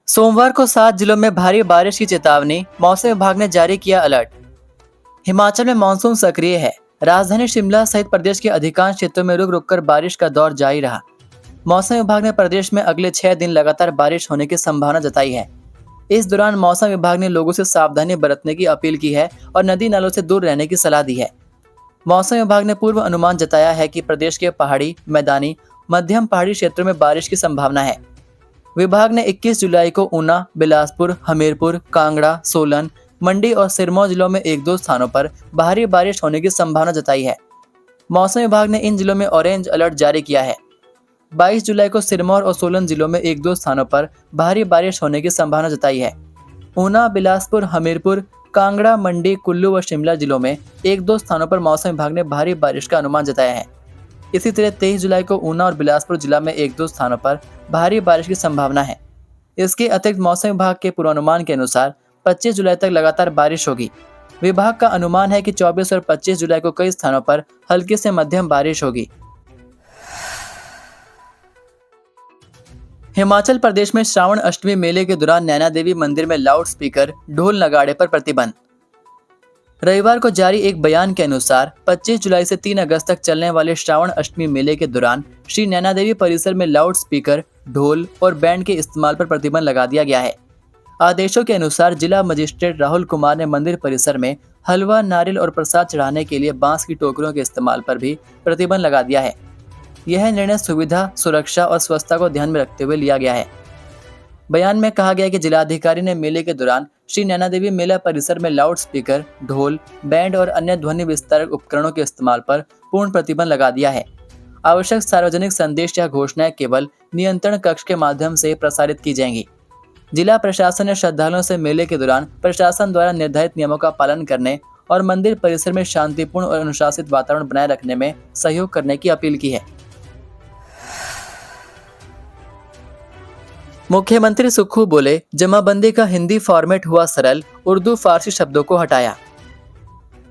सोमवार को 7 जिलों में भारी बारिश की चेतावनी, मौसम विभाग ने जारी किया अलर्ट। हिमाचल में मानसून सक्रिय है। राजधानी शिमला सहित प्रदेश के अधिकांश क्षेत्रों में रुक रुक कर बारिश का दौर जारी रहा। मौसम विभाग ने प्रदेश में अगले 6 दिन लगातार बारिश होने की संभावना जताई है। इस दौरान मौसम विभाग ने लोगों से सावधानी बरतने की अपील की है और नदी नालों से दूर रहने की सलाह दी है। मौसम विभाग ने पूर्व अनुमान जताया है कि प्रदेश के पहाड़ी, मैदानी, मध्यम पहाड़ी क्षेत्रों में बारिश की संभावना है। विभाग ने 21 जुलाई को ऊना, बिलासपुर, हमीरपुर, कांगड़ा, सोलन, मंडी और सिरमौर जिलों में एक दो स्थानों पर भारी बारिश होने की संभावना जताई है। मौसम विभाग ने इन जिलों में ऑरेंज अलर्ट जारी किया है। 22 जुलाई को सिरमौर और सोलन जिलों में एक दो स्थानों पर भारी बारिश होने की संभावना जताई है। ऊना, बिलासपुर, हमीरपुर, कांगड़ा, मंडी, कुल्लू व शिमला जिलों में एक दो स्थानों पर मौसम विभाग ने भारी बारिश का अनुमान जताया है। इसी तरह 23 जुलाई को ऊना और बिलासपुर जिला में एक दो स्थानों पर भारी बारिश की संभावना है। इसके अतिरिक्त मौसम विभाग के पूर्वानुमान के अनुसार 25 जुलाई तक लगातार बारिश होगी। विभाग का अनुमान है कि 24 और 25 जुलाई को कई स्थानों पर हल्की से मध्यम बारिश होगी। हिमाचल प्रदेश में श्रावण अष्टमी मेले के दौरान नैना देवी मंदिर में लाउड स्पीकर, ढोल नगाड़े पर प्रतिबंध। रविवार को जारी एक बयान के अनुसार 25 जुलाई से 3 अगस्त तक चलने वाले श्रावण अष्टमी मेले के दौरान श्री नैना देवी परिसर में लाउड स्पीकर, ढोल और बैंड के इस्तेमाल पर प्रतिबंध लगा दिया गया है। आदेशों के अनुसार जिला मजिस्ट्रेट राहुल कुमार ने मंदिर परिसर में हलवा, नारियल और प्रसाद चढ़ाने के लिए बांस की टोकरियों के इस्तेमाल पर भी प्रतिबंध लगा दिया है। यह निर्णय सुविधा, सुरक्षा और स्वच्छता को ध्यान में रखते हुए लिया गया है। बयान में कहा गया कि जिलाधिकारी ने मेले के दौरान श्री नैना देवी मेला परिसर में लाउड स्पीकर, ढोल, बैंड और अन्य ध्वनि विस्तारक उपकरणों के इस्तेमाल पर पूर्ण प्रतिबंध लगा दिया है। आवश्यक सार्वजनिक संदेश या घोषणाएं केवल नियंत्रण कक्ष के माध्यम से प्रसारित की जाएंगी। जिला प्रशासन ने श्रद्धालुओं से मेले के दौरान प्रशासन द्वारा निर्धारित नियमों का पालन करने और मंदिर परिसर में शांतिपूर्ण और अनुशासित वातावरण बनाए रखने में सहयोग करने की अपील की है। मुख्यमंत्री सुक्खू बोले, जमाबंदी का हिंदी फॉर्मेट हुआ सरल, उर्दू फारसी शब्दों को हटाया।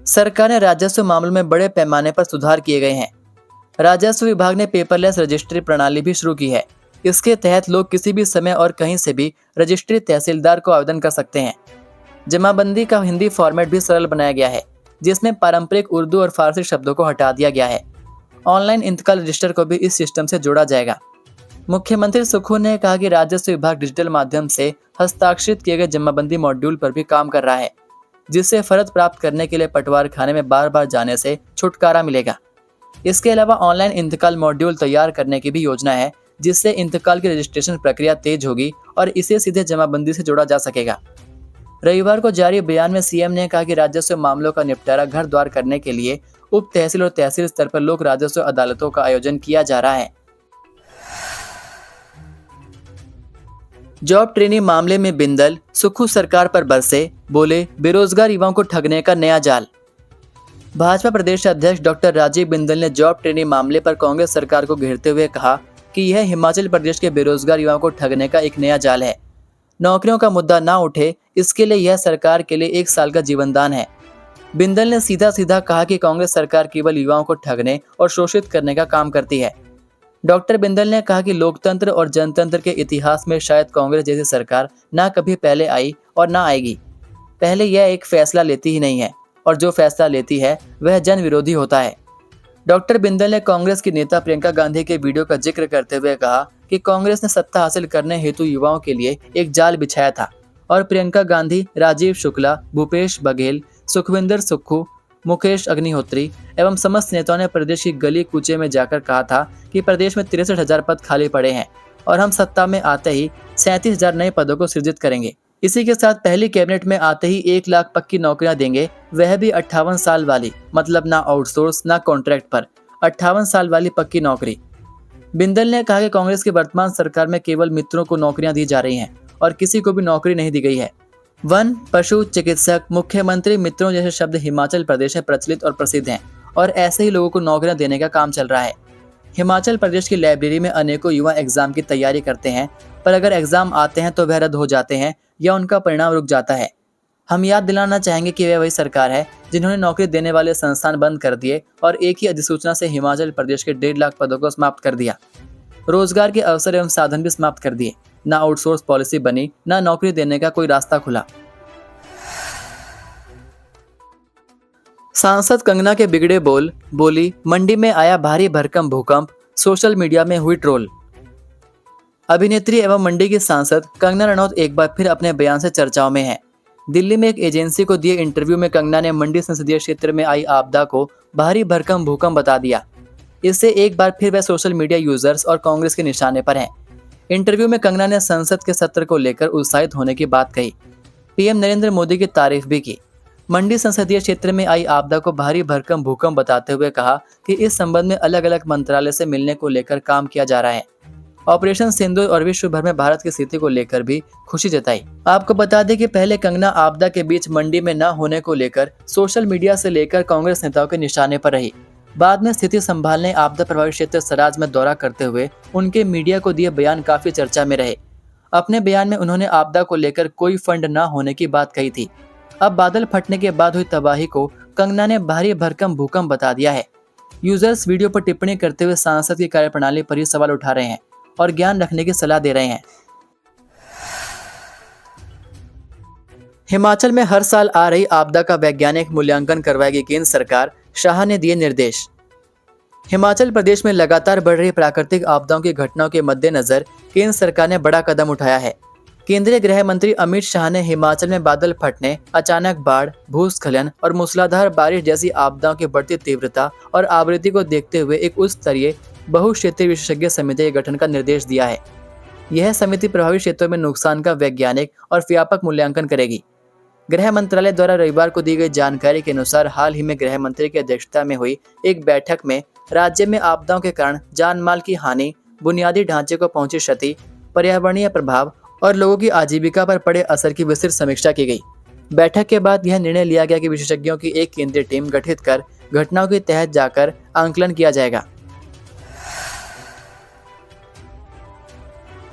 सरकार ने राजस्व मामलों में बड़े पैमाने पर सुधार किए गए हैं। राजस्व विभाग ने पेपरलेस रजिस्ट्री प्रणाली भी शुरू की है। इसके तहत लोग किसी भी समय और कहीं से भी रजिस्ट्री तहसीलदार को आवेदन कर सकते हैं। जमाबंदी का हिंदी फॉर्मेट भी सरल बनाया गया है, जिसमें पारंपरिक उर्दू और फारसी शब्दों को हटा दिया गया है। ऑनलाइन इंतकाल रजिस्टर को भी इस सिस्टम से जोड़ा जाएगा। मुख्यमंत्री सुक्खू ने कहा कि राजस्व विभाग डिजिटल माध्यम से हस्ताक्षरित किए गए जमाबंदी मॉड्यूल पर भी काम कर रहा है, जिससे फर्द प्राप्त करने के लिए पटवार खाने में बार बार जाने से छुटकारा मिलेगा। इसके अलावा ऑनलाइन इंतकाल मॉड्यूल तैयार करने की भी योजना है, जिससे इंतकाल की रजिस्ट्रेशन प्रक्रिया तेज होगी और इसे सीधे जमाबंदी से जोड़ा जा सकेगा। रविवार को जारी बयान में सीएम ने कहा कि राजस्व मामलों का निपटारा घर द्वार करने के लिए उप तहसील और तहसील स्तर पर लोक राजस्व अदालतों का आयोजन किया जा रहा है। जॉब ट्रेनिंग मामले में बिंदल, सुक्खू सरकार पर बरसे, बोले बेरोजगार युवाओं को ठगने का नया जाल। भाजपा प्रदेश अध्यक्ष डॉक्टर राजीव बिंदल ने जॉब ट्रेनिंग मामले पर कांग्रेस सरकार को घेरते हुए कहा कि यह हिमाचल प्रदेश के बेरोजगार युवाओं को ठगने का एक नया जाल है। नौकरियों का मुद्दा ना उठे, इसके लिए यह सरकार के लिए 1 साल का जीवनदान है। बिंदल ने सीधा सीधा कहा कि कांग्रेस सरकार केवल युवाओं को ठगने और शोषित करने का काम करती है। डॉक्टर बिंदल ने कहा कि लोकतंत्र और जनतंत्र के इतिहास में शायद कांग्रेस जैसी सरकार ना कभी पहले आई और ना आएगी। पहले यह एक फैसला लेती ही नहीं है और जो फैसला लेती है वह जन विरोधी होता है। डॉक्टर बिंदल ने कांग्रेस की नेता प्रियंका गांधी के वीडियो का जिक्र करते हुए कहा कि कांग्रेस ने सत्ता हासिल करने हेतु युवाओं के लिए एक जाल बिछाया था और प्रियंका गांधी, राजीव शुक्ला, भूपेश बघेल, सुखविंदर सुक्खू, मुकेश अग्निहोत्री एवं समस्त नेताओं ने प्रदेश की गली कूचे में जाकर कहा था कि प्रदेश में 63,000 पद खाली पड़े हैं और हम सत्ता में आते ही 37,000 नए पदों को सृजित करेंगे। इसी के साथ पहली कैबिनेट में आते ही 1 लाख पक्की नौकरियां देंगे, वह भी 58 साल वाली, मतलब ना आउटसोर्स ना कॉन्ट्रैक्ट पर, 58 साल वाली पक्की नौकरी। बिंदल ने कहा कि कांग्रेस की वर्तमान सरकार में केवल मित्रों को नौकरियां दी जा रही हैं और किसी को भी नौकरी नहीं दी गई है। वन, पशु चिकित्सक, मुख्यमंत्री मित्रों जैसे शब्द हिमाचल प्रदेश में प्रचलित और प्रसिद्ध हैं और ऐसे ही लोगों को नौकरियां देने का काम चल रहा है। हिमाचल प्रदेश की लाइब्रेरी में अनेकों युवा एग्जाम की तैयारी करते हैं, पर अगर एग्जाम आते हैं तो वह रद्द हो जाते हैं या उनका परिणाम रुक जाता है। हम याद दिलाना चाहेंगे कि वह वही सरकार है जिन्होंने नौकरी देने वाले संस्थान बंद कर दिए और एक ही अधिसूचना से हिमाचल प्रदेश के 1.5 लाख पदों को समाप्त कर दिया। रोजगार के अवसर एवं साधन भी समाप्त कर दिए। न आउटसोर्स पॉलिसी बनी, न नौकरी देने का कोई रास्ता खुला। सांसद कंगना के बिगड़े बोल, बोली मंडी में आया भारी भरकम भूकंप, सोशल मीडिया में हुई ट्रोल। अभिनेत्री एवं मंडी की सांसद कंगना रनौत एक बार फिर अपने बयान से चर्चाओं में हैं। दिल्ली में एक एजेंसी को दिए इंटरव्यू में कंगना ने मंडी संसदीय क्षेत्र में आई आपदा को भारी भरकम भूकंप बता दिया। इससे एक बार फिर वह सोशल मीडिया यूजर्स और कांग्रेस के निशाने पर हैं। इंटरव्यू में कंगना ने संसद के सत्र को लेकर उत्साहित होने की बात कही। पीएम नरेंद्र मोदी की तारीफ भी की। मंडी संसदीय क्षेत्र में आई आपदा को भारी भरकम भूकंप बताते हुए कहा कि इस संबंध में अलग अलग मंत्रालय से मिलने को लेकर काम किया जा रहा है। ऑपरेशन सिंदूर और विश्व भर में भारत की स्थिति को लेकर भी खुशी जताई। आपको बता दें कि पहले कंगना आपदा के बीच मंडी में न होने को लेकर सोशल मीडिया से लेकर कांग्रेस नेताओं के निशाने पर रही। बाद में स्थिति संभालने आपदा प्रभावित क्षेत्र सराज में दौरा करते हुए उनके मीडिया को दिए बयान काफी चर्चा में रहे। अपने बयान में उन्होंने आपदा को लेकर कोई फंड न होने की बात कही थी। अब बादल फटने के बाद हुई तबाही को कंगना ने भारी भरकम भूकंप बता दिया है। यूजर्स वीडियो पर टिप्पणी करते हुए सांसद की कार्यप्रणाली पर ही सवाल उठा रहे हैं और ज्ञान रखने की सलाह दे रहे हैं। हिमाचल में हर साल आ रही आपदा का वैज्ञानिक मूल्यांकन करवाएगी केंद्र सरकार, शाह ने दिए निर्देश। हिमाचल प्रदेश में लगातार बढ़ रही प्राकृतिक आपदाओं की घटनाओं के मद्देनजर केंद्र सरकार ने बड़ा कदम उठाया है। केंद्रीय गृह मंत्री अमित शाह ने हिमाचल में बादल फटने, अचानक बाढ़, भूस्खलन और मूसलाधार बारिश जैसी आपदाओं की बढ़ती तीव्रता और आवृत्ति को देखते हुए एक उच्च स्तरीय बहुक्षेत्रीय विशेषज्ञ समिति के गठन का निर्देश दिया है। यह समिति प्रभावित क्षेत्रों में नुकसान का वैज्ञानिक और व्यापक मूल्यांकन करेगी। गृह मंत्रालय द्वारा रविवार को दी गई जानकारी के अनुसार हाल ही में गृह मंत्री की अध्यक्षता में हुई एक बैठक में राज्य में आपदाओं के कारण जान माल की हानि, बुनियादी ढांचे को पहुंची क्षति, पर्यावरणीय प्रभाव और लोगों की आजीविका पर पड़े असर की विस्तृत समीक्षा की गई। बैठक के बाद यह निर्णय लिया गया कि विशेषज्ञों की एक केंद्रीय टीम गठित कर घटनाओं के तहत जाकर आंकलन किया जाएगा।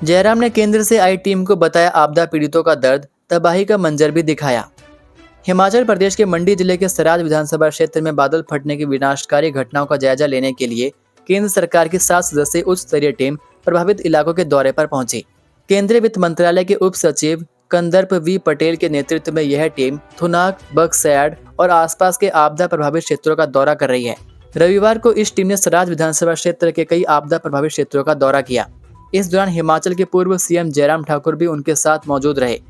जयराम ने केंद्र से आई टीम को बताया आपदा पीड़ितों का दर्द, तबाही का मंजर भी दिखाया। हिमाचल प्रदेश के मंडी जिले के सराज विधानसभा क्षेत्र में बादल फटने की विनाशकारी घटनाओं का जायजा लेने के लिए केंद्र सरकार की 7 सदस्यीय उच्च स्तरीय टीम प्रभावित इलाकों के दौरे पर पहुंची। केंद्रीय वित्त मंत्रालय के उप सचिव कंदर्प वी पटेल के नेतृत्व में यह टीम थुनाग, बक्सयार्ड और आसपास के आपदा प्रभावित क्षेत्रों का दौरा कर रही है। रविवार को इस टीम ने सराज विधानसभा क्षेत्र के कई आपदा प्रभावित क्षेत्रों का दौरा किया। इस दौरान हिमाचल के पूर्व सीएम जयराम ठाकुर भी उनके साथ मौजूद रहे।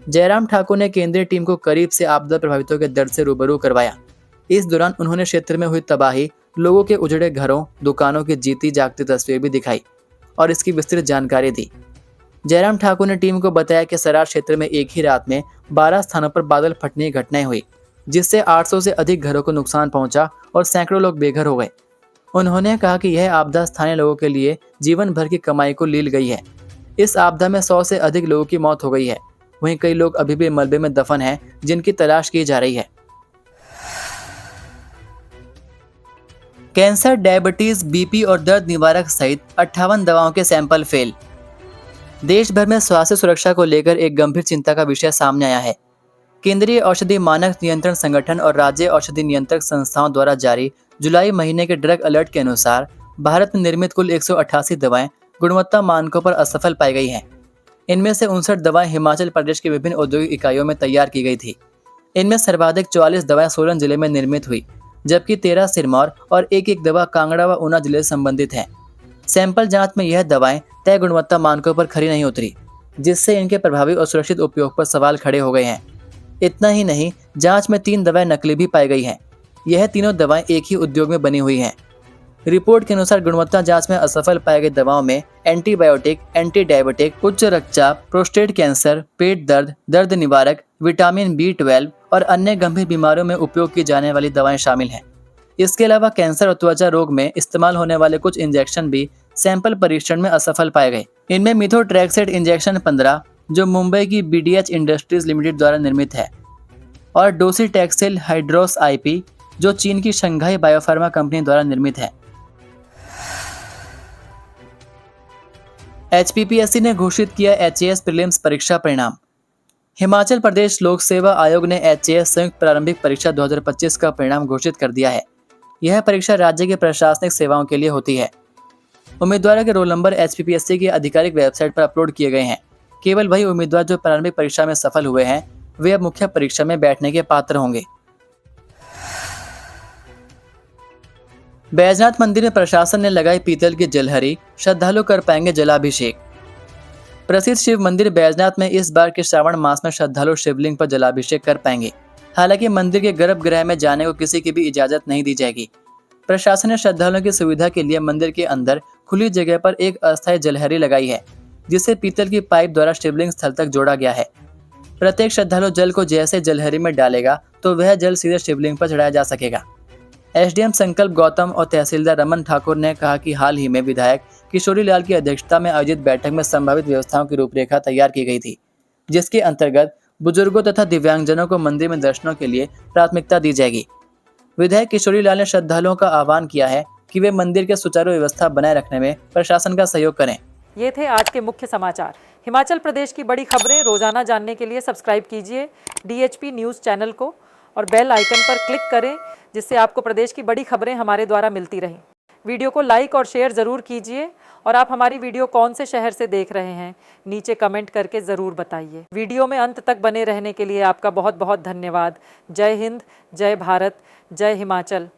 जयराम ठाकुर ने केंद्रीय टीम को करीब से आपदा प्रभावितों के दर्द से रूबरू करवाया। इस दौरान उन्होंने क्षेत्र में हुई तबाही, लोगों के उजड़े घरों, दुकानों की जीती जागती तस्वीर भी दिखाई और इसकी विस्तृत जानकारी दी। जयराम ठाकुर ने टीम को बताया कि सराज क्षेत्र में एक ही रात में 12 स्थानों पर बादल फटने की घटनाएं हुई, जिससे 800 से अधिक घरों को नुकसान पहुंचा और सैकड़ों लोग बेघर हो गए। उन्होंने कहा कि यह आपदा स्थानीय लोगों के लिए जीवन भर की कमाई को लील गई है। इस आपदा में 100 से अधिक लोगों की मौत हो गई है। वहीं कई लोग अभी भी मलबे में दफन हैं, जिनकी तलाश की जा रही है। कैंसर, डायबिटीज, बीपी और दर्द निवारक सहित 58 दवाओं के सैंपल फेल। देश भर में स्वास्थ्य सुरक्षा को लेकर एक गंभीर चिंता का विषय सामने आया है। केंद्रीय औषधि मानक नियंत्रण संगठन और राज्य औषधि नियंत्रक संस्थाओं द्वारा जारी जुलाई महीने के ड्रग अलर्ट के अनुसार भारत में निर्मित कुल 188 दवाएं गुणवत्ता मानकों पर असफल पाई गई हैं। इनमें से 59 दवाएं हिमाचल प्रदेश की विभिन्न औद्योगिक इकाइयों में तैयार की गई थी। इनमें सर्वाधिक 44 दवाएं सोलन जिले में निर्मित हुई, जबकि 13 सिरमौर और एक दवा कांगड़ा व ऊना जिले से संबंधित है। सैंपल जांच में यह दवाएं तय गुणवत्ता मानकों पर खरी नहीं उतरी, जिससे इनके प्रभावी और सुरक्षित उपयोग पर सवाल खड़े हो गए हैं। इतना ही नहीं, जांच में 3 दवाएं नकली भी पाई गई हैं। यह तीनों दवाएं एक ही उद्योग में बनी हुई हैं। रिपोर्ट के अनुसार गुणवत्ता जांच में असफल पाए गए दवाओं में एंटीबायोटिक, एंटी डायबिटिक, उच्च रक्तचाप, प्रोस्टेट कैंसर, पेट दर्द, दर्द निवारक, विटामिन B12 और अन्य गंभीर बीमारियों में उपयोग की जाने वाली दवाएं शामिल हैं। इसके अलावा कैंसर और त्वचा रोग में इस्तेमाल होने वाले कुछ इंजेक्शन भी सैंपल परीक्षण में असफल पाए गए। इनमें मिथोट्रैक्सेट इंजेक्शन 15 जो मुंबई की BDH इंडस्ट्रीज लिमिटेड द्वारा निर्मित है और डोसीटैक्सिल हाइड्रोस IP जो चीन की शंघाई बायोफार्मा कंपनी द्वारा निर्मित है। HPPSC ने घोषित किया HAS प्रीलिम्स परीक्षा परिणाम। हिमाचल प्रदेश लोक सेवा आयोग ने HAS संयुक्त प्रारंभिक परीक्षा 2025 का परिणाम घोषित कर दिया है। यह परीक्षा राज्य की प्रशासनिक सेवाओं के लिए होती है। उम्मीदवारों के रोल नंबर HPPSC की आधिकारिक वेबसाइट पर अपलोड किए गए हैं। केवल वही उम्मीदवार जो प्रारंभिक परीक्षा में सफल हुए हैं वे अब मुख्य परीक्षा में बैठने के पात्र होंगे। बैजनाथ मंदिर में प्रशासन ने लगाई पीतल की जलहरी, श्रद्धालु कर पाएंगे जलाभिषेक। प्रसिद्ध शिव मंदिर बैजनाथ में इस बार के श्रावण मास में श्रद्धालु शिवलिंग पर जलाभिषेक कर पाएंगे। हालांकि मंदिर के गर्भगृह में जाने को किसी की भी इजाजत नहीं दी जाएगी। प्रशासन ने श्रद्धालुओं की सुविधा के लिए मंदिर के अंदर खुली जगह पर एक अस्थायी जलहरी लगाई है, जिसे पीतल की पाइप द्वारा शिवलिंग स्थल तक जोड़ा गया है। प्रत्येक श्रद्धालु जल को जैसे जलहरी में डालेगा तो वह जल सीधे शिवलिंग पर चढ़ाया जा सकेगा। SDM संकल्प गौतम और तहसीलदार रमन ठाकुर ने कहा कि हाल ही में विधायक किशोरी लाल की अध्यक्षता में आयोजित बैठक में संभावित व्यवस्थाओं की रूपरेखा तैयार की गई थी, जिसके अंतर्गत बुजुर्गों तथा दिव्यांगजनों को मंदिर में दर्शनों के लिए प्राथमिकता दी जाएगी। विधायक किशोरी लाल ने श्रद्धालुओं का आह्वान किया है कि वे मंदिर के सुचारू व्यवस्था बनाए रखने में प्रशासन का सहयोग करें। ये थे आज के मुख्य समाचार। हिमाचल प्रदेश की बड़ी खबरें रोजाना जानने के लिए सब्सक्राइब कीजिए DHP न्यूज़ चैनल को और बेल आइकन पर क्लिक करें, जिससे आपको प्रदेश की बड़ी खबरें हमारे द्वारा मिलती रहें। वीडियो को लाइक और शेयर ज़रूर कीजिए और आप हमारी वीडियो कौन से शहर से देख रहे हैं नीचे कमेंट करके ज़रूर बताइए। वीडियो में अंत तक बने रहने के लिए आपका बहुत बहुत धन्यवाद। जय हिंद, जय भारत, जय हिमाचल।